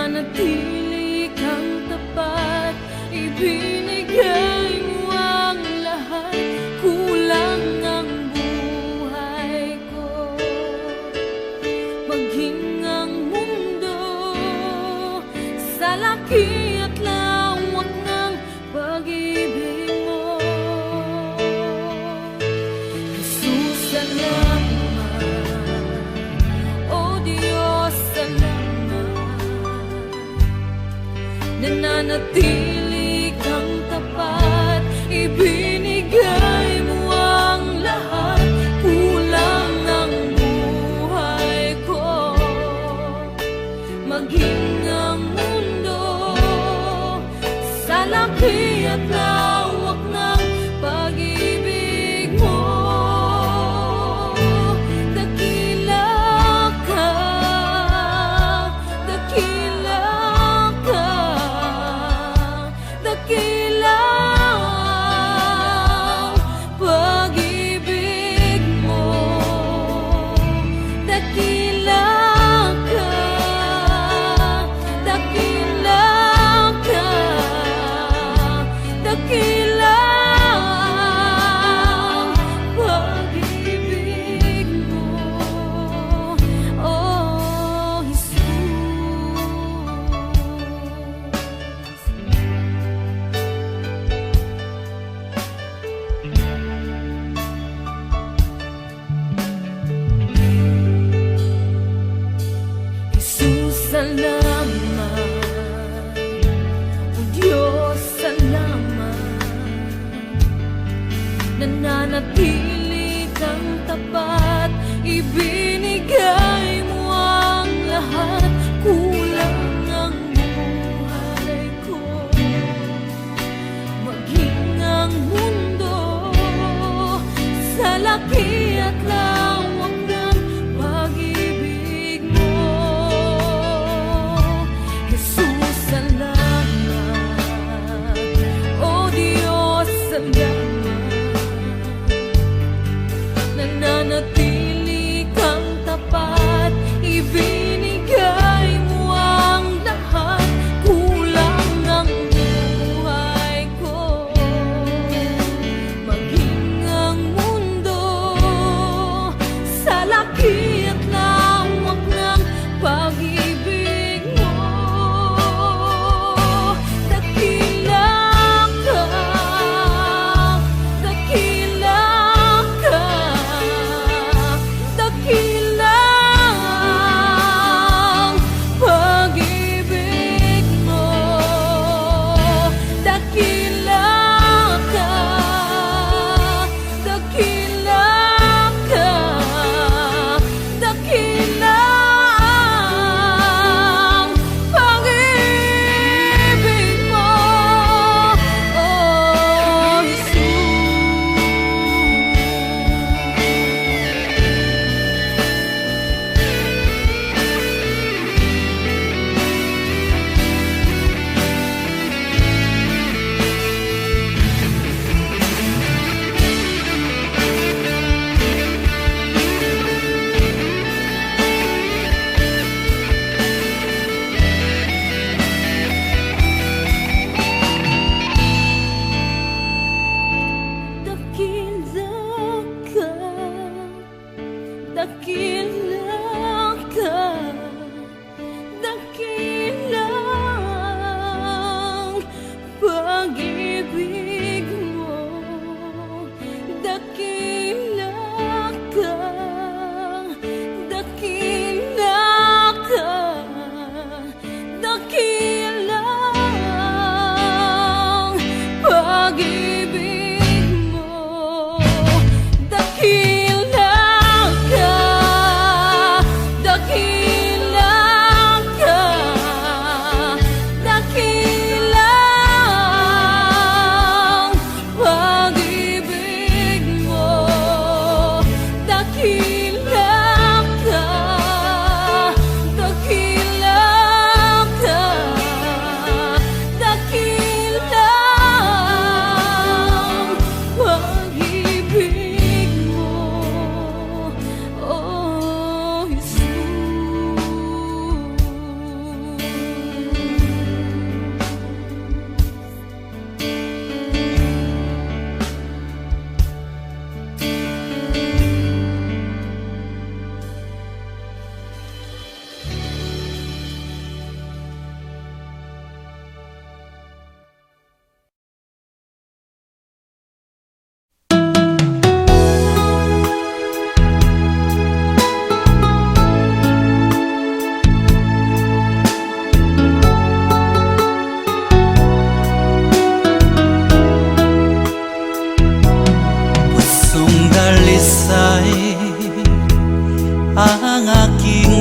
nananatili kang tapat, ibinigay mo ang lahat, kulang ang buhay ko. Maging ang mundo sa laki at lawak ng pag-ibig mo, Jesus, salamat. O Diyos, salamat. Nananatili kang tapat, ibinigay mo ang lahat, kulang ang buhay ko. Maging ang mundo sa laki at lawak ng pag-ibig mo, dakila ka, dakila ka,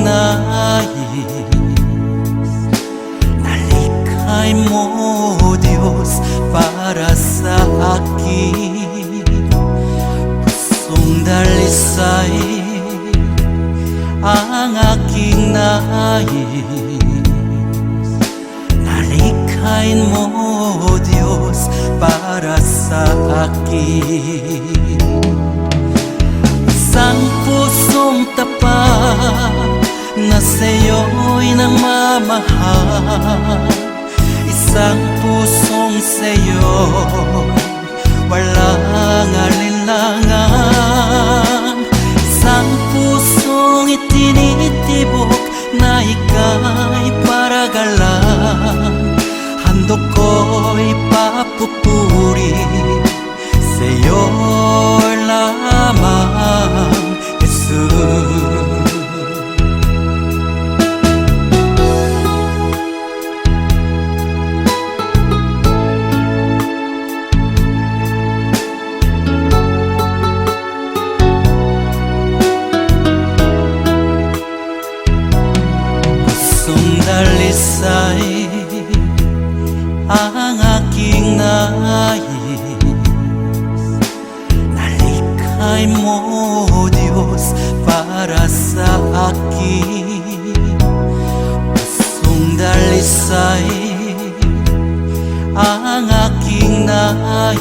nais na likhain mo, Diyos, para sa akin. Pusong dalisay ang aking nais na likhain mo, Diyos, para sa akin. Isang pusong tapat na sa'yo'y nagmamahal, isang pusong sa'yo walang alinlangan, isang pusong itinitibok na ika'y paragalan. Handog ko'y papupuri sa'yo lamang, Jesus. Dalisay ang aking nais na likhain mo, Diyos, para sa akin. Pusong dalisay ang aking nais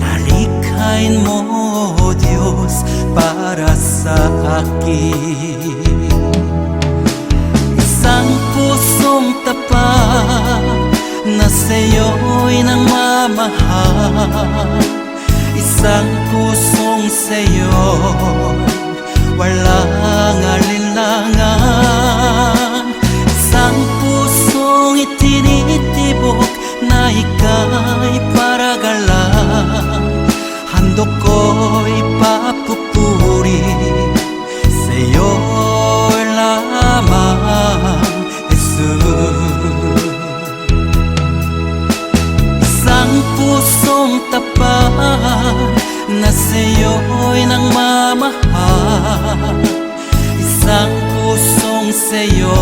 na likhain mo, Diyos, para sa akin. Isang pusong tapat na sa'yo'y nagmamahal, isang pusong sa'yo walang alinlangan, isang pusong itinitibok na ika'y paragalan. Handog ko'y papupuri sa'yo lamang, Jesus. Isang pusong tapat na sa'yo'y nagmamahal, isang pusong sa'yo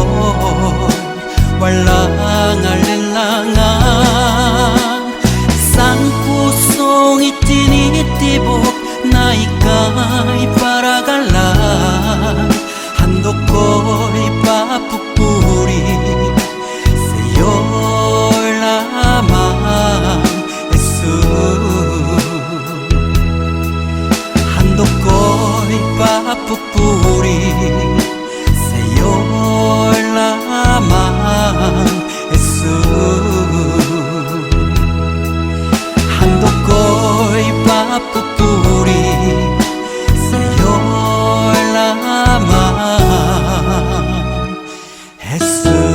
walang alinlangan, isang pusong itinitibok na ika'y paragalan. Handog ko'y papupuri sa'yo lamang, Jesus. Handog ko'y papupuri sa'yo lamang, Jesus. Handog ko'y papupuri sa'yo lamang, Jesus.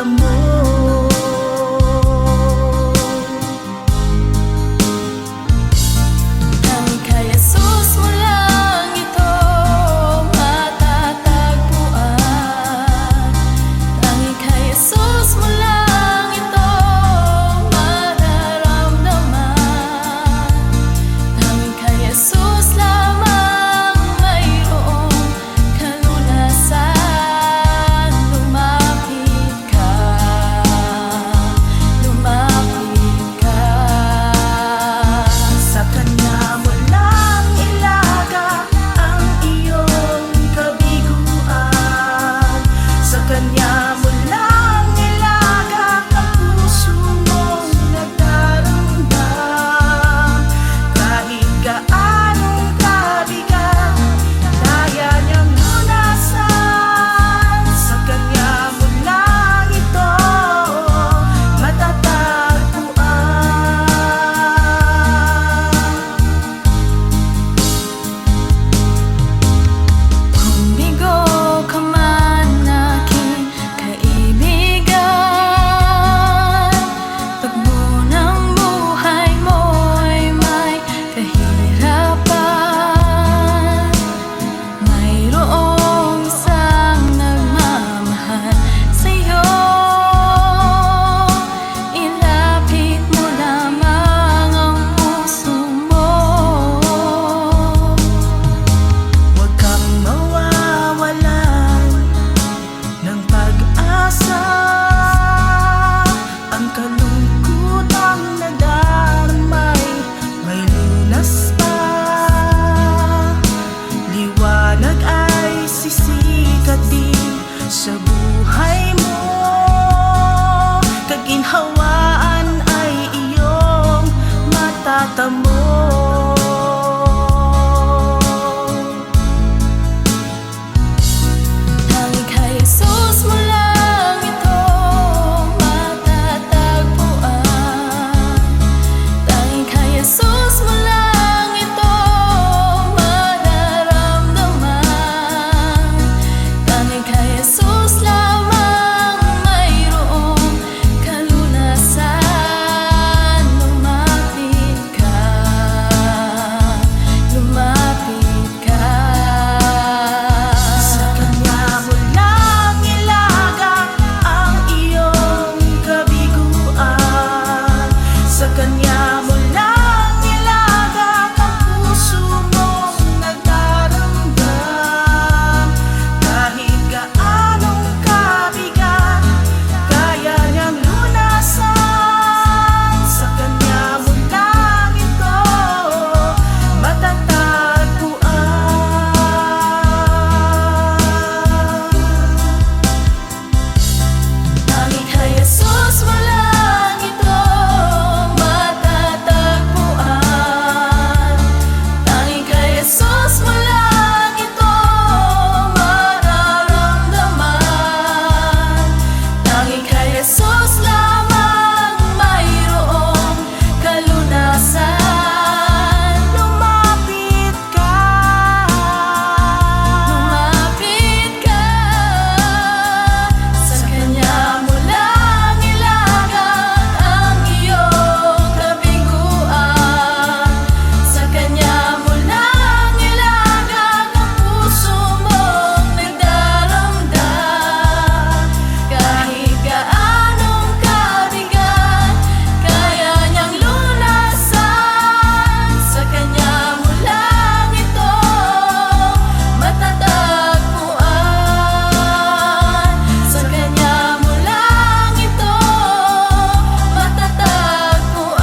mo. mata mo. Tanging kay Jesus mo lang ito matatagpuan. Tanging kay Jesus mo lang ito mararamdaman. Tanging kay Jesus lamang mayroong kalunasan. Lumapit ka, lumapit ka. Sa Kanya mo lang ilagak ang iyong kabiguan. Sa Kanya mo lang ilagak ang puso mong nagdaramdam. Kahit gaanong kabigat, kaya niyang lunasan. Sa Kanya mo lang ito matatagpuan. Tanging kay Jesus mo lang ito matatagpuan. Tanging kay Jesus mo lang ito mararamdaman. Tanging kay Jesus lamang mayroong kalunasan. Lumapit ka, Lumapit ka. Sa Kanya mo lang ilagak ang iyong kabiguan. Sa Kanya mo lang ilagak ang puso mong nagdaramdam. Kahit gaanong kabigat, kaya niyang lunasan. Sa Kanya mo lang ito matatagpuan. Sa Kanya mo lang ito matatagpuan.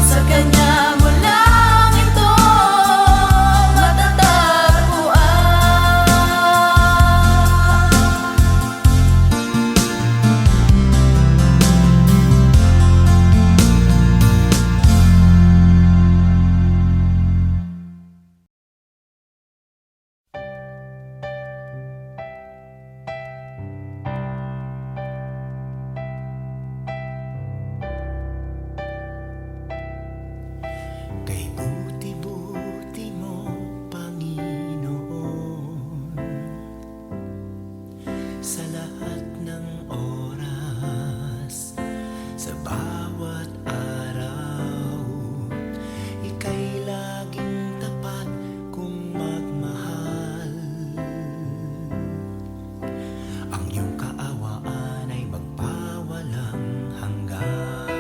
Sa Kanya mo lang ito Kay buti-buti mo, Panginoon, sa lahat ng oras, sa bawat araw, ika'y laging tapat kung magmahal. Ang iyong kaawaan ay magpawalang hanggan.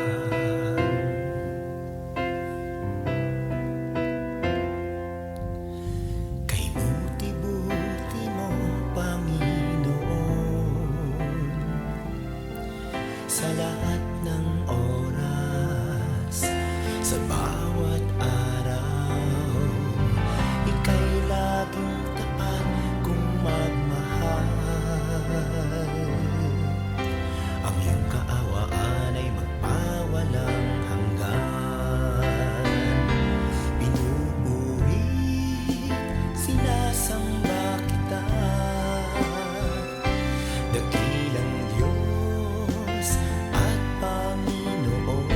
Kay buti-buti mo, Panginoon, sa lahat ng oras, sa bawat araw, ika'y laging tapat kung magmahal. Ang iyong kaawaan ay magpawalang hanggan. Pinupuri, sinasamba kita, dakilang Diyos at Panginoon.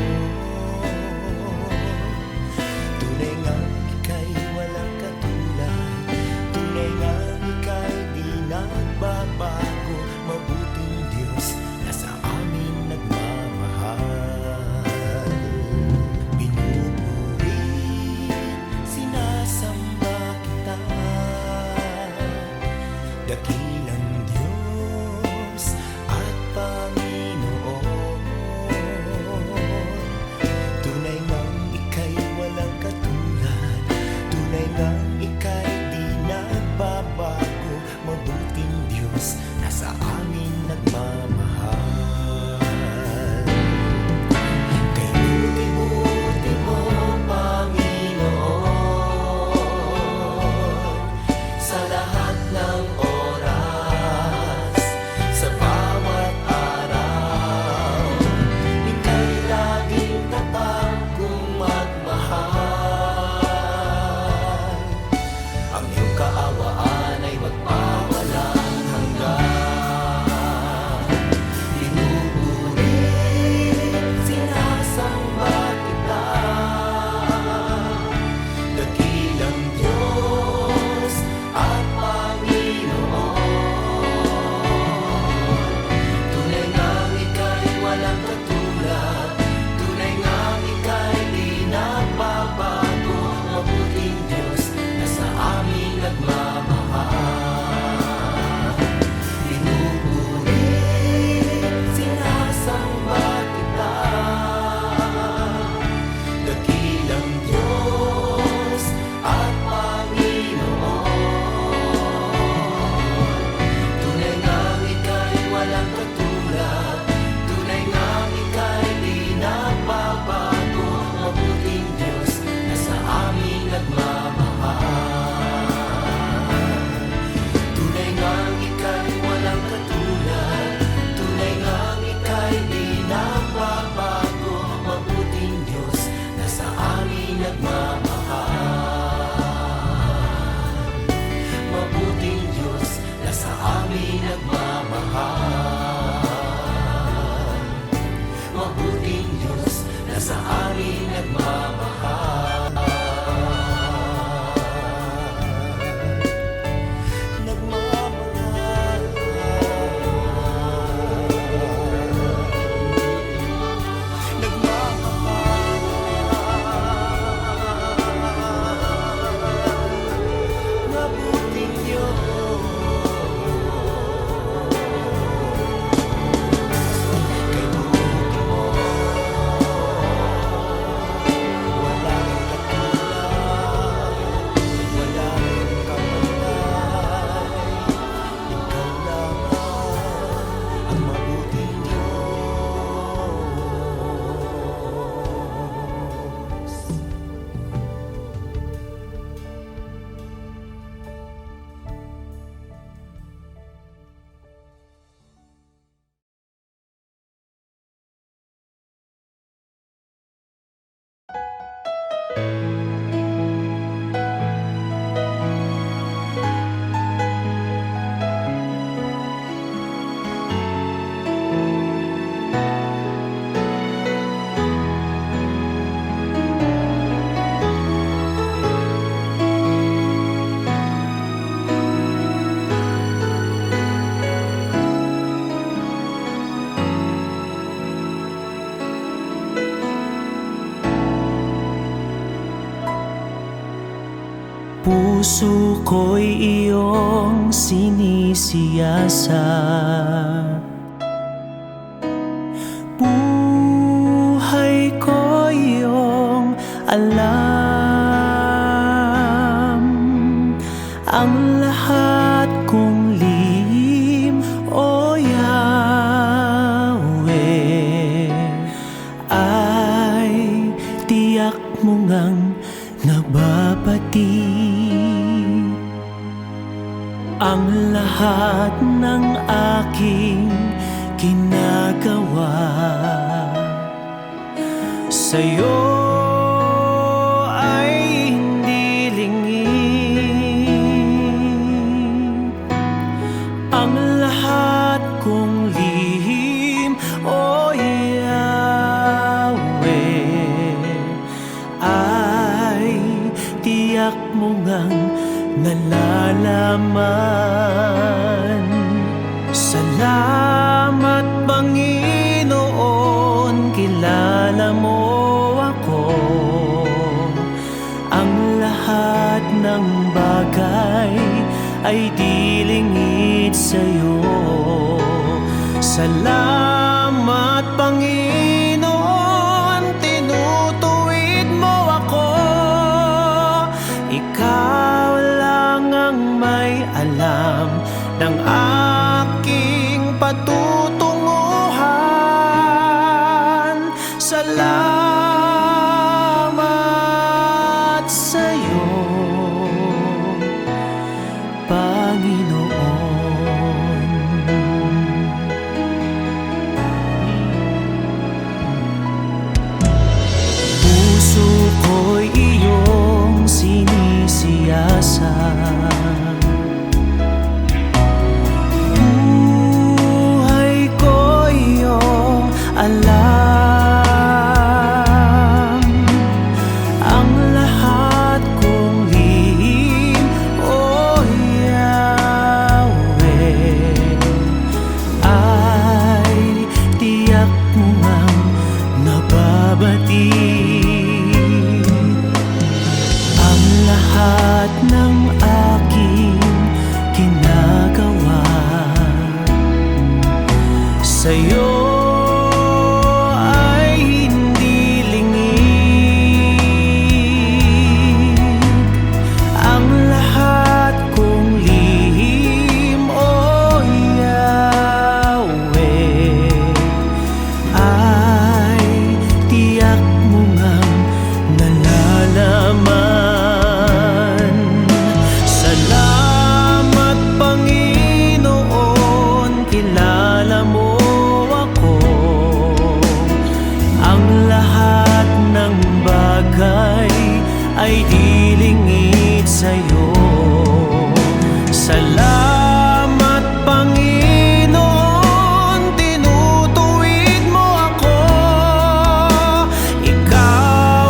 Puso ko'y iyong sinisiyasat, buhay ko'y iyong alam. Ang lahat kong lihim, O Yahweh, ay tiyak mo ngang nababati. Ang lahat ng aking ginagawa sa'yo ay hindi lingid. Ang lahat kong lihim, O Yahweh, ay tiyak mo ngang nalalaman. Salamat Panginoon, kilala mo ako. Ang lahat ng bagay ay di lingid sa'yo. Salamat Panginoon, tinutuwid mo ako. Ikaw lang ang may alam ng aking patutunguhan. Salamat sa'yo, Panginoon. Puso ko'y iyong sinisiyasat, buhay ko'y iyong alam. Ang lahat kong lihim, O Yahweh, ay tiyak mo ngang nababati. Ang lahat ng aking ginagawa sa'yo ay hindi lingid. Ang lahat kong lihim, O Yahweh, ay tiyak mo ngang nalalaman. Salamat Panginoon, kilala mo ako. Ang lahat ng bagay ay di lingid sa'yo. Salamat Panginoon, tinutuwid mo ako. Ikaw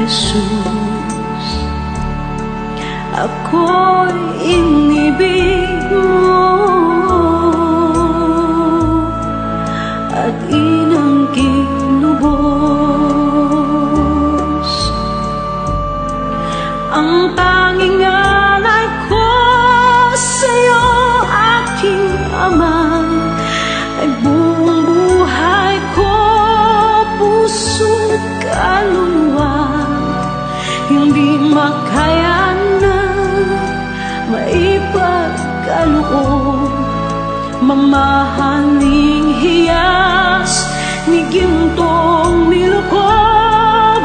Jesus. Ako'y inibig mo at inangkin lubos. Ang tanging alay ko sa'yo, aking Ama, ay buong buhay ko, puso't kaluluwa. Hindi makaya na maipagkaloob, mamahaling hiyas ni gintong nilukob.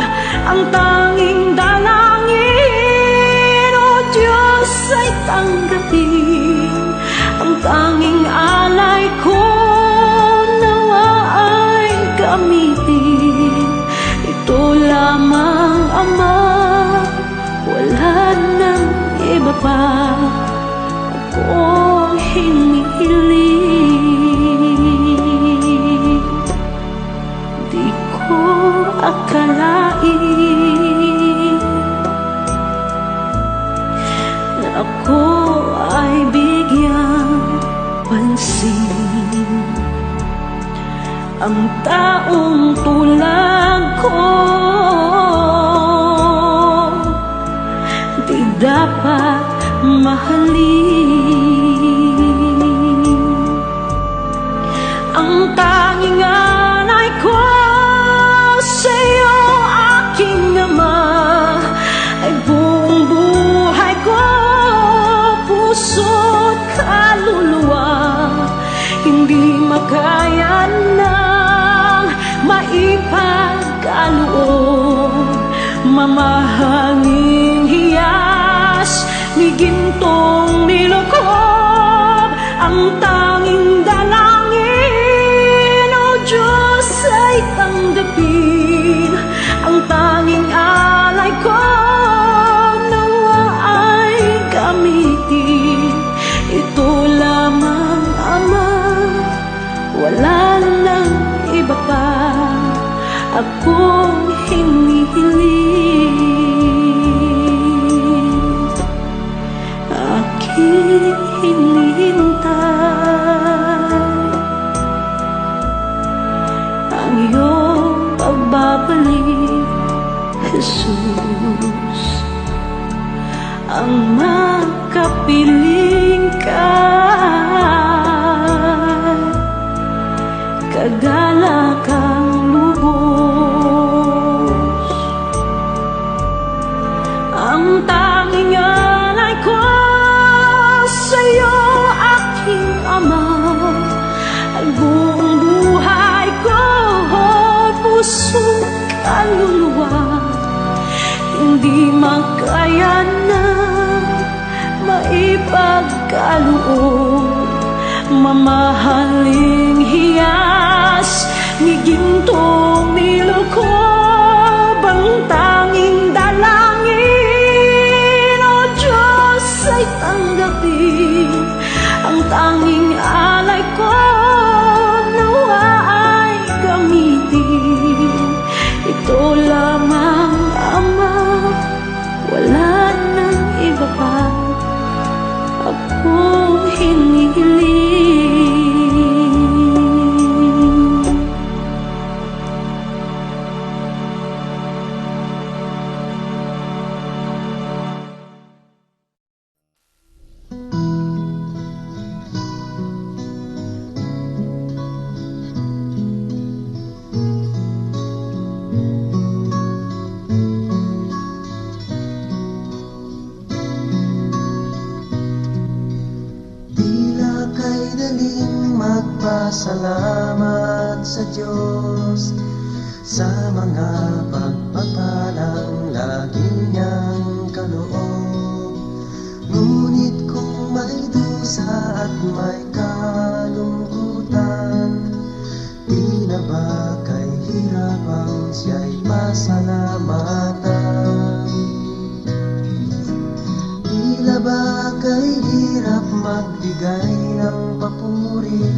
Ang tanging dalangin, O Diyos, ay tanggapin. Ang tanging alay ko, nawa ay gamitin. Ito lamang, Ama, wala nang iba pa akong hinihiling. Di ko akalain na ako ay bigyang pansin. Ang taong tulad ko di dapat mahalin. Ang tanging alay ko sa'yo, aking Ama, ay buong buhay ko, puso't kaluluwa. Hindi makaya nang maipagkaloob, mamahaling hiyas ni gintong nilukob. Ang tanging dalangin, O Diyos, ay tanggapin. Ang tanging alay ko, nawa ay gamitin. Ito lamang, Ama, wala nang iba pa akong hinihiling. Aking hinihintay ang iyong pagbabalik, Jesus. Ang makapiling ka, kagalakang lubos. Ang tanging alay ko sa'yo, aking Ama, ay buong buhay ko, puso't kaluluwa. Hindi makaya na maipagkaloob, mamahaling hiyas ni gintong nilukob. Ang tanging dalangin, O Diyos, ay tanggapin. Ang tanging alay ko, nawa ay gamitin. Ito lamang, Ama, wala nang iba pa akong hinihiling. Tila kay daling magpasalamat sa Diyos sa mga pagpapalang lagi niyang kaloob. Ngunit kung may dusa at may kalungkutan, tila ba kay hirapang siya'y pasalamatan? Tila ba kay hirap magbigay ng papuri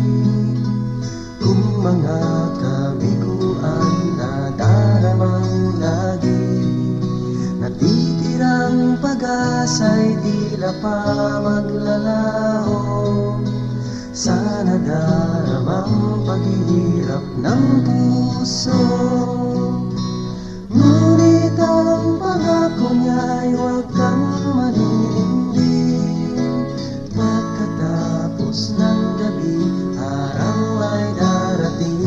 kung mga kabiguan na daramang lagi? tila pa maglalaho sa nadaramang paghihirap ng puso. Ngunit ang pangako niya'y huwag kang maninindig. Pagkatapos ng gabi, araw ay darating.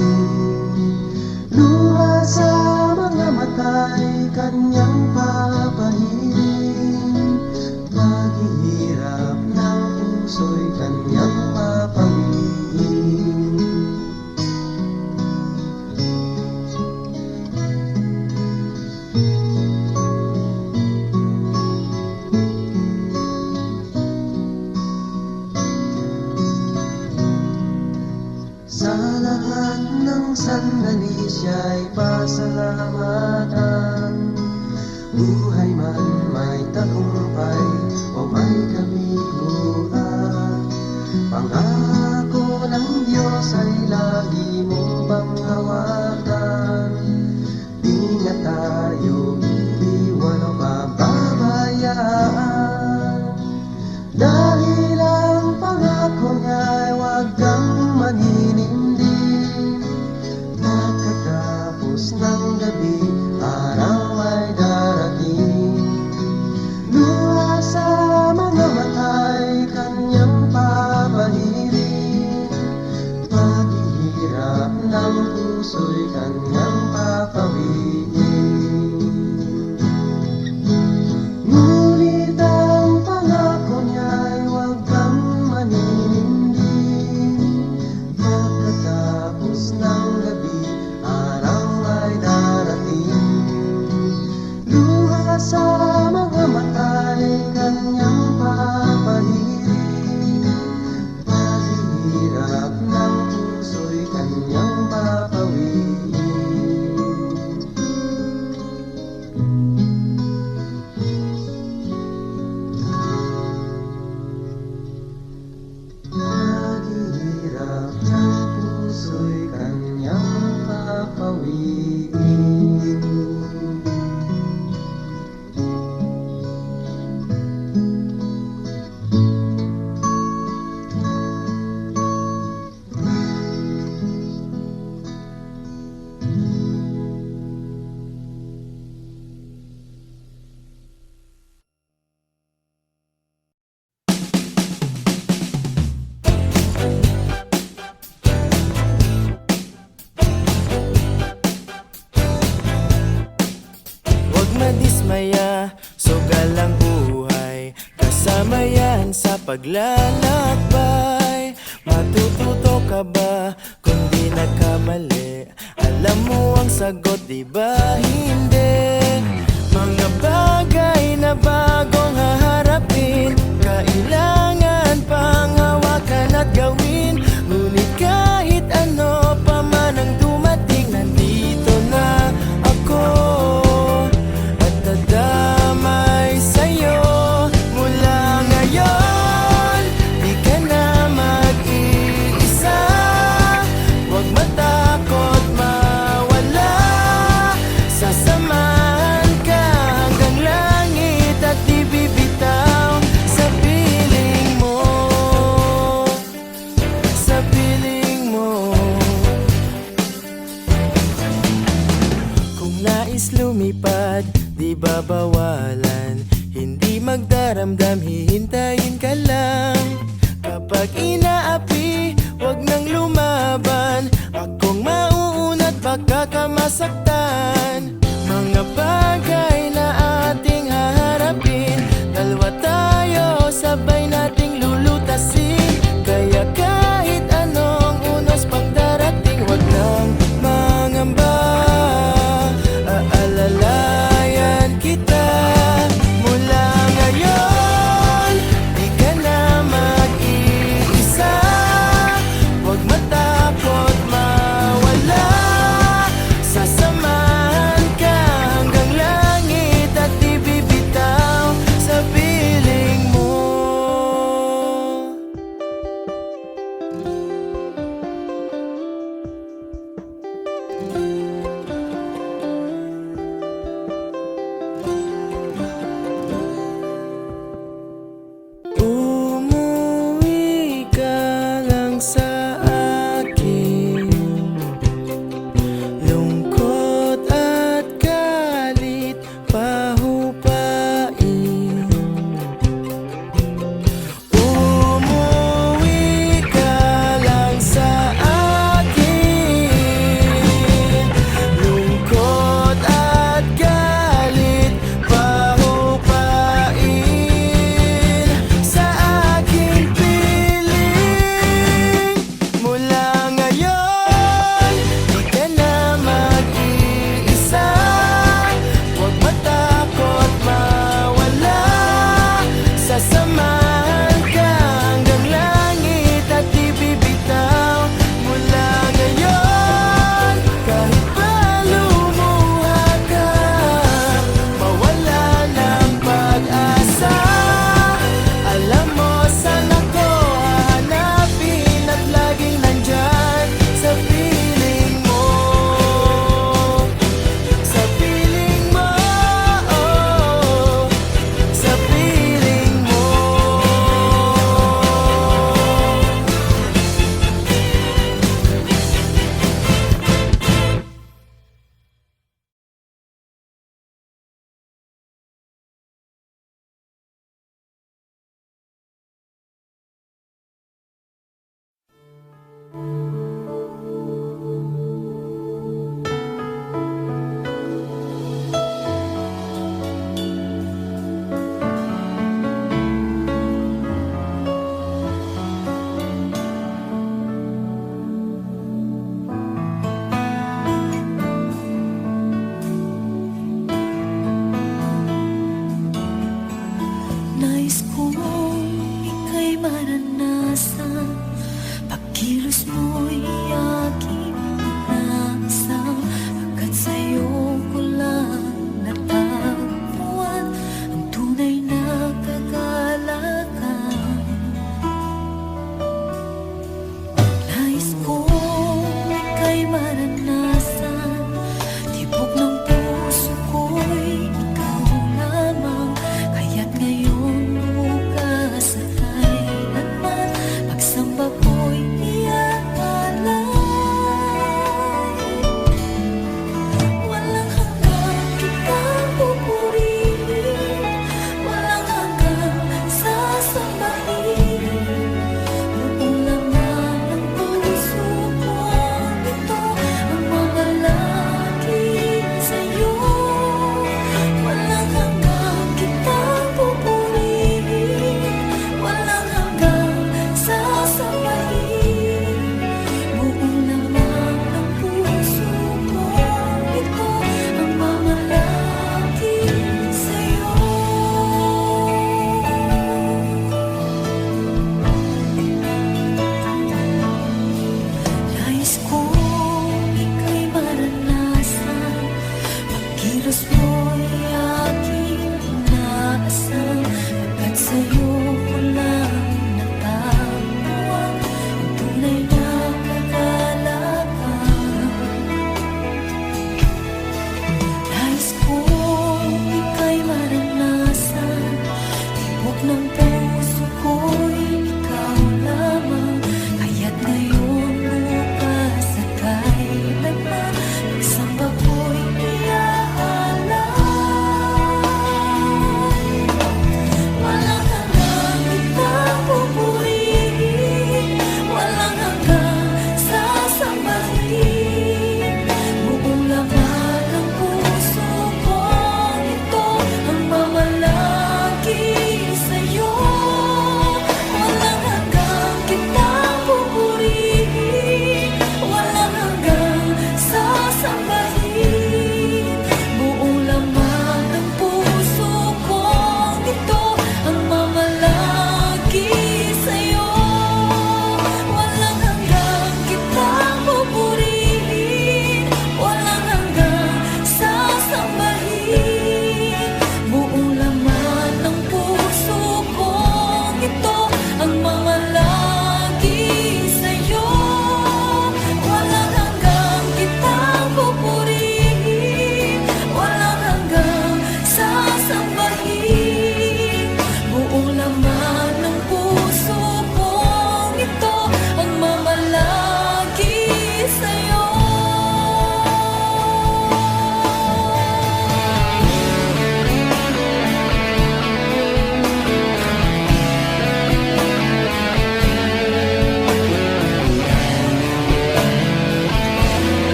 Luha sa mga mata'y kanyang papahiling. Paghihirap ng puso'y kanyang papawiin. Sa lahat ng sandali siya'y pasalamatan. Buhay man may tagumpay o may kabiguan, pangako ng Diyos ay lagi mong bang hawakan. Di niya tayo iiwan o pababayaan, dahil ang pangako niya'y huwag kang maninindig. Pagkatapos ng gabi, araw ay darating. Luha sa mga mata'y kanyang papahiling. Paghihirap ng puso'y kanyang papawiin. Ngunit ang pangako niya'y huwag kang maninindig. Pagkatapos ng gabi, araw ay darating. Luha sa mga mata'y kanyang papahiling. Paghihirap ng puso'y kanyang papawiin. Paghihirap ng puso'y kanyang papawiin. Huwag madismaya, sugal ang buhay. Kasama yan sa paglalakbay. Matututo ka ba kung di nagkamali? Alam mo ang sagot, di ba hindi? Mga bagay na bagong haharapin, kailangan pang hawakan at gawin. Ngunit kahit ano pa man ang dumating, nandito na ako at dadamay sa'yo. Mula ngayon, di ka na mag-iisa. Huwag matakot mawala, sasamahan ka hanggang langit at di bibitaw sa piling mo, sa piling mo. Kung nais lumipad, di babawalan. Hindi magdaramdam, hihintayin ka lang. Kapag inaapi, huwag nang lumaban. Akong mauunat, baka ka masaktan. Mga bagay na ating haharapin, dalawa tayo, sabay nating lulutasin. Kaya kahit anong unos pang darating, huwag nang mangamba. Aalalayan kita. Mula ngayon, di ka na mag-iisa. Huwag matakot mawala, sasamahan ka hanggang langit at di bibitaw sa piling mo.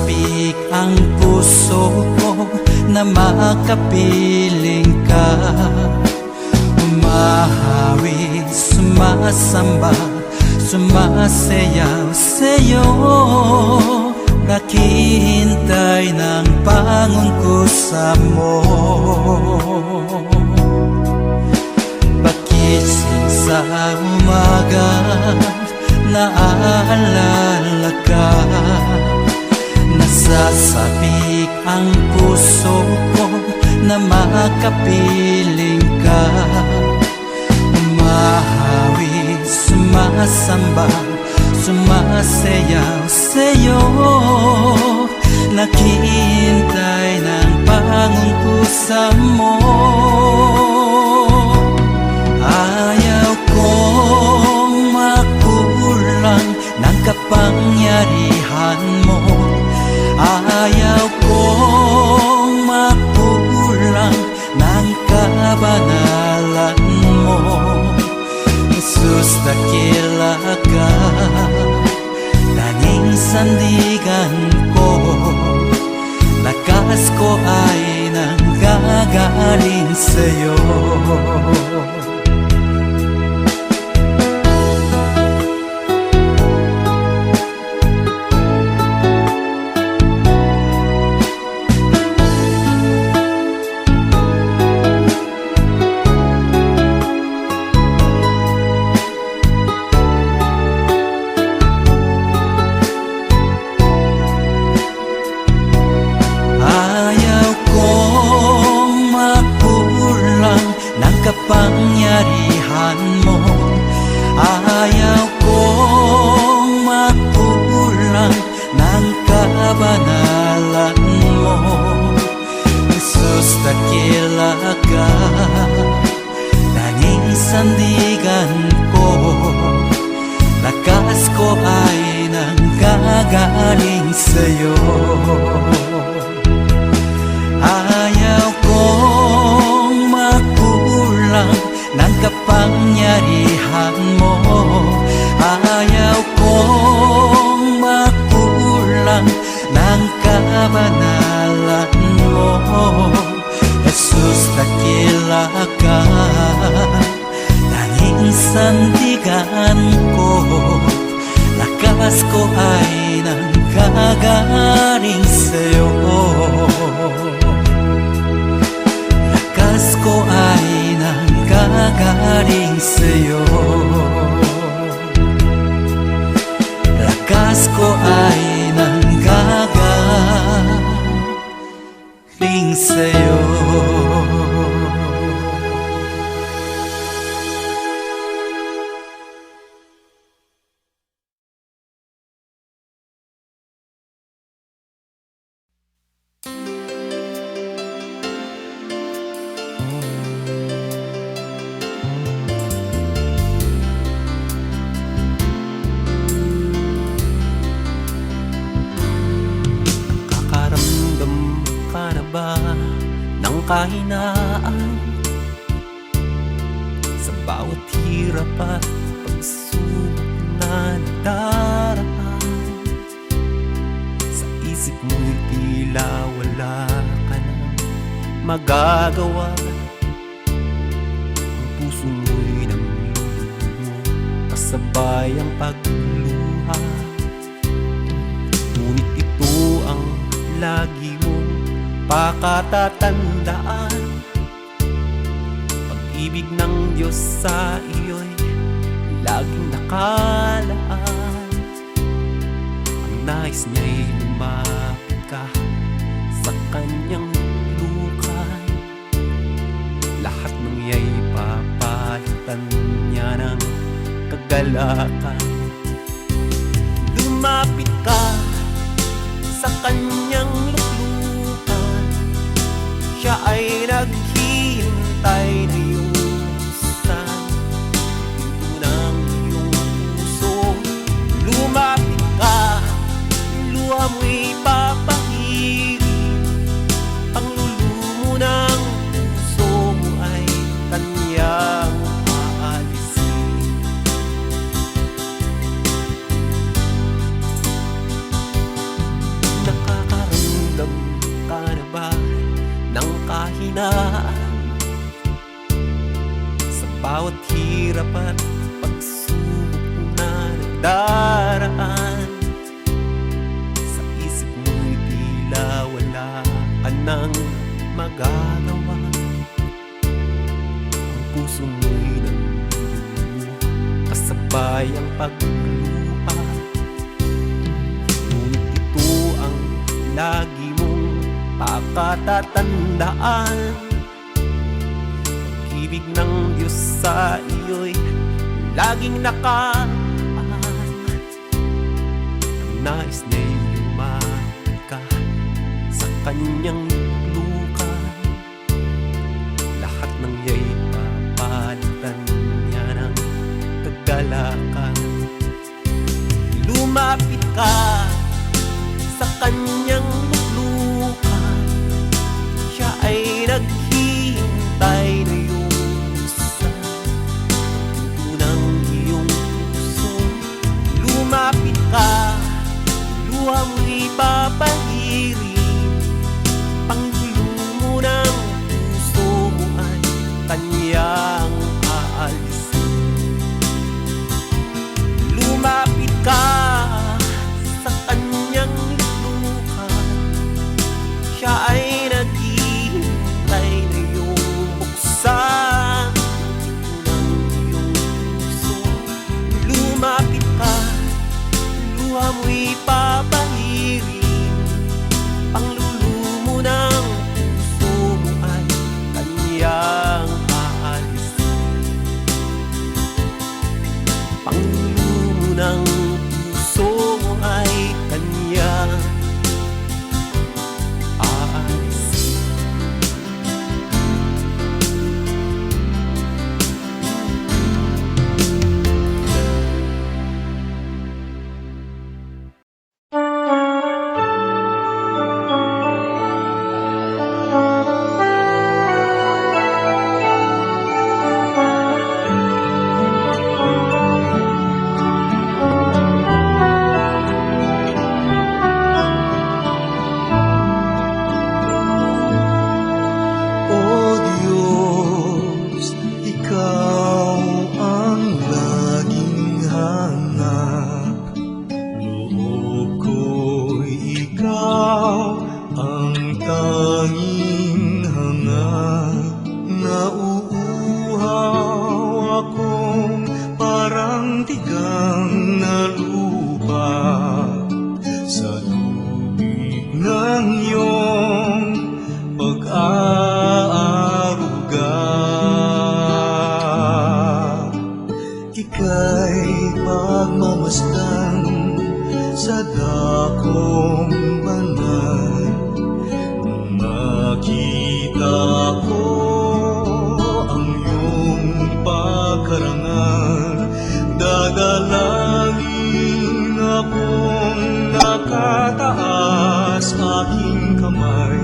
Nasasabik ang puso ko na makapiling ka. Umahawi, sumasamba, sumasayaw sa'yo. Naghihintay ng pangungkusa mo. Pagising sa umaga, naaalala ka. Nasasabik ang puso ko na makapiling ka. Umahawi, sumasamba, sumasayaw sa'yo. Naghihintay ng pangungkusa mo. Ayaw kong makulang ng kapangyarihan mo. Ayaw kong makulang ng kabanalan mo. Jesus, dakila ka, tanging sandigan ko. Lakas ko ay nanggagaling sa'yo. Kapangyarihan mo. Ayaw kong makulang ng kabanalan mo. Jesus, dakila ka, tanging sandigan ko. Lakas ko ay nanggagaling sa'yo. Ayaw kong makulang ng kapangyarihan mo. Ayaw kong makulang ng kabanalan mo. Jesus, dakila ka, tanging sandigan ko. Lakas ko ay nanggagaling sa'yo. Lakas ko ay nanggagaling sa'yo. Lakas ko ay nanggagaling sa'yo. Ng kahinaan sa bawat hirap at pagsubok na nadaraan. Sa isip mo'y tila wala ka nang magagawa. Ang puso mo'y namlulumo, kasabay ang pagluha. Ngunit ito ang lagi mong pakatatandaan. Pag-ibig ng Diyos sa iyo'y laging nakalaan. Ang nais niya'y lumapit ka sa kanyang lukay. Lahat ng iya'y papalitan niya ng kagalakan. Lumapit ka sa kanyang luklukan. Siya ay naghihintay na iyong buksan pinto ng iyong puso. Lumapit ka, luha mo'y papahirin. Panglulumo ng puso mo ay kanyang aalisin. bawat hirap at pagsubok na nagdaraan. Sa isip mo'y tila wala ka nang magagawa. Ang puso mo'y nandun, kasabay ang pagluha. Ngunit ito ang lagi mong pakatatandaan. Pag-ibig ng Diyos sa iyo'y laging nakaan. Ang nais niya'y lumapit ka sa kanyang lukan. Lahat ng iya'y papalitan niya ng kagalakan. Lumapit ka sa kanyang luklukan. Siya ay naghihintay na iyong buksan ang pinto ng iyong puso. Lumapit ka, luha mo'y papahirin. Panggulo mo ng puso mo ay kanyang aalisin. Lumapit ka sa kanyang luklukan. Siya ay naghihintay na iyong buksan ang pinto ng iyong puso. Lumapit ka, luha mo'y papahirin. Panglulumo ng puso mo ay kanyang aalisin. Panglulumo ng puso mo ay kanyang aalisin. O Diyos, Ikaw ang laging hanap. Loob ko'y Ikaw ang tanging hangad. Nauuhaw akong parang tigang na lupa sa tubig ng iyong pag-aaruga. Ika'y pagmamasdan sa dakong banal. Nung makita ko ang iyong pagkarangal, dadalangin akong nakataas aking kamay.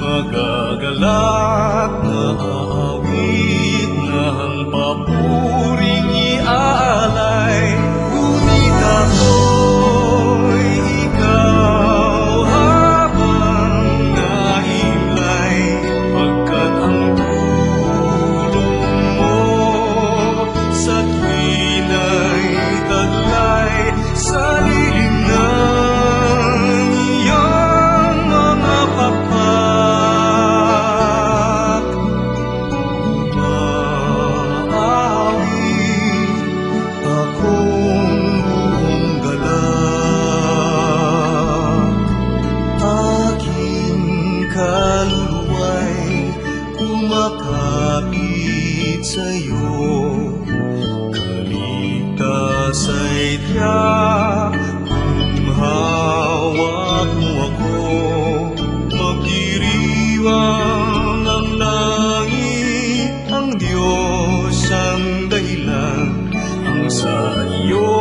Magagalak na aawit na ang papuring iaalay. Ngunit ako'y ikaw habang nahimlay, pagkat ang tulong mo sa tuwina'y taglay sa lilim ng iyong mga papak. Umaawit akong buong galak. Aking kaluluwa'y kumakapit sa'yo. Kaligtas ay tiyak kung hawak mo ako. Magdiriwang ang langit, ang Diyos ang dahilan. Ang sa iyo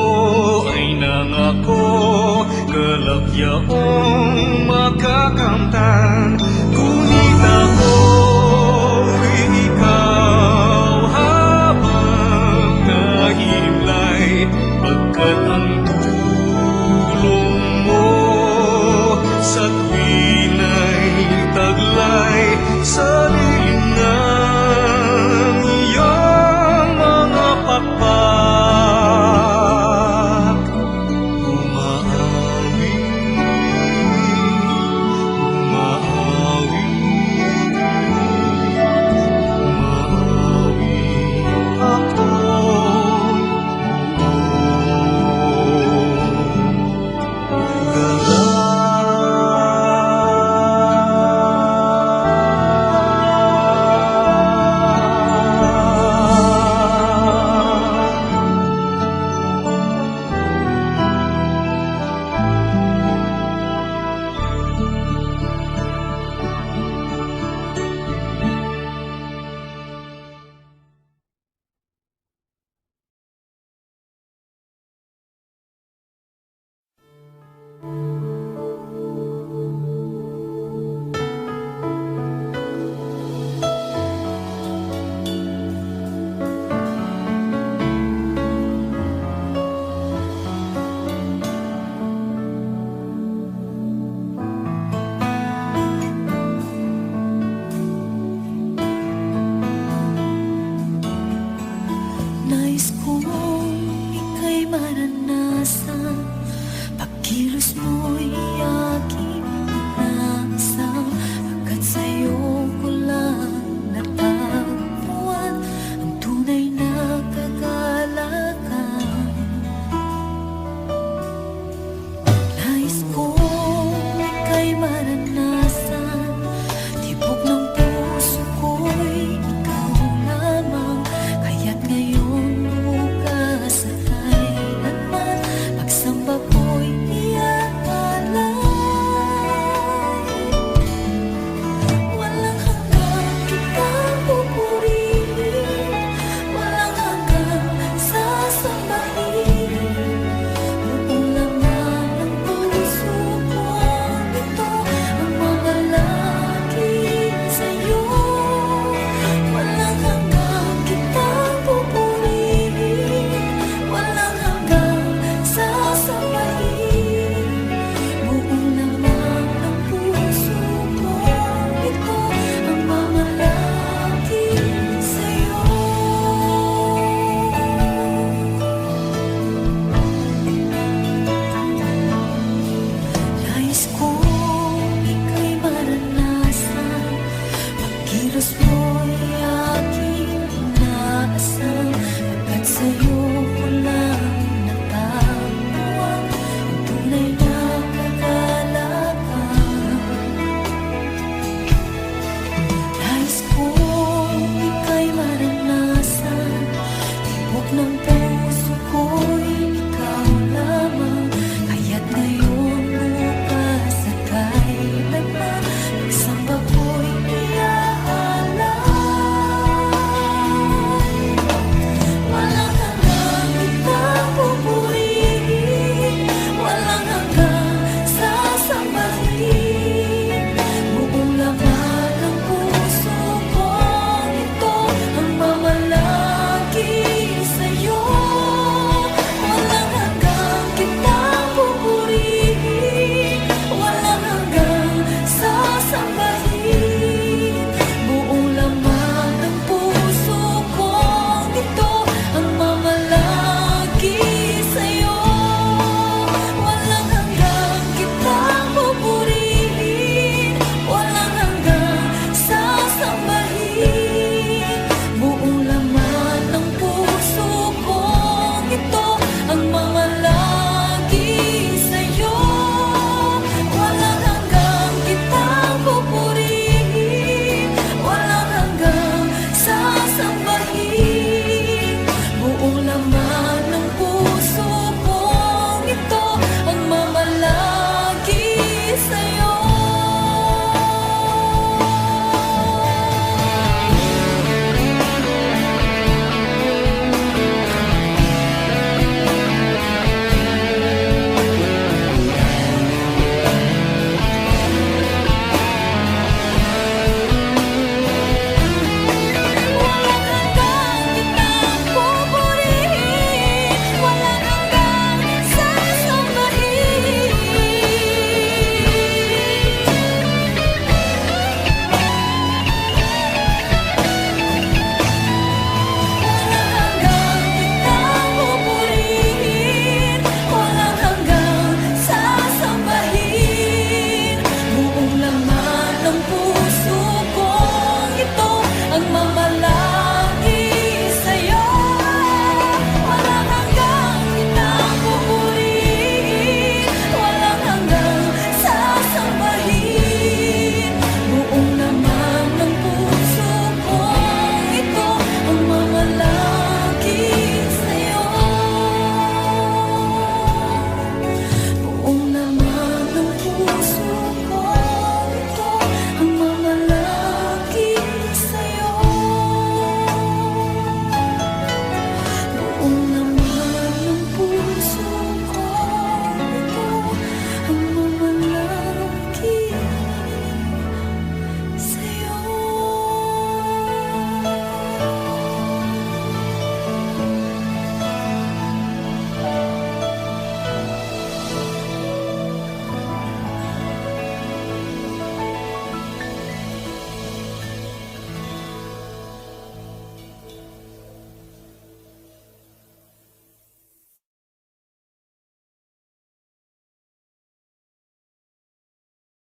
ay nangako, kalagyaong makakamtan. Ngunit ako'y ikaw habang nahimlay, pagkat ang tulong mo sa tuwina'y taglay sa